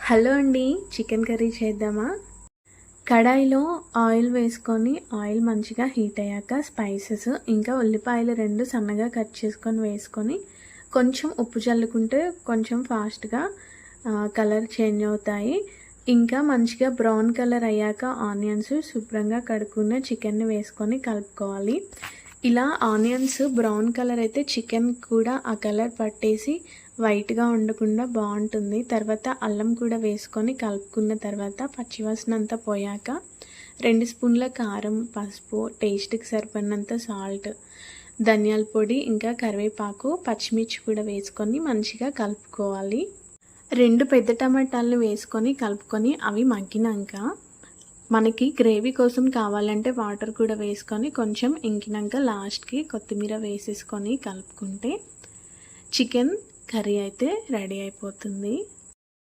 Hello అండి, chicken curry చేద్దామా? కడాయిలో ఆయిల్ వేసుకొని ఆయిల్ మంచిగా హీట్ అయ్యాక స్పైసెస్ ఇంకా ఉల్లిపాయలు 2 సన్నగా కట్ చేసుకొని వేసుకొని కొంచెం ఉప్పు చల్లుకుంటే కొంచెం ఫాస్ట్గా కలర్ చేంజ్ అవుతాయి. ఇంకా మంచిగా బ్రౌన్ కలర్ అయ్యాక ఆనియన్స్ శుభ్రంగా కడుక్కున్న చికెన్ని వేసుకొని కలుపుకోవాలి. ఇలా ఆనియన్స్ బ్రౌన్ కలర్ అయితే చికెన్ కూడా ఆ కలర్ పట్టేసి వైట్గా ఉండకుండా బాగుంటుంది. తర్వాత అల్లం కూడా వేసుకొని కలుపుకున్న తర్వాత పచ్చివాసన అంతా పోయాక 2 స్పూన్ల కారం, పసుపు, టేస్ట్కి సరిపడినంత సాల్ట్, ధనియాల పొడి, ఇంకా కరివేపాకు, పచ్చిమిర్చి కూడా వేసుకొని మంచిగా కలుపుకోవాలి. 2 పెద్ద టమాటాలను వేసుకొని కలుపుకొని అవి మగ్గినాక మనకి గ్రేవీ కోసం కావాలంటే వాటర్ కూడా వేసుకొని కొంచెం ఇంకినాక లాస్ట్కి కొత్తిమీర వేసేసుకొని కలుపుకుంటే చికెన్ కర్రీ అయితే రెడీ అయిపోతుంది.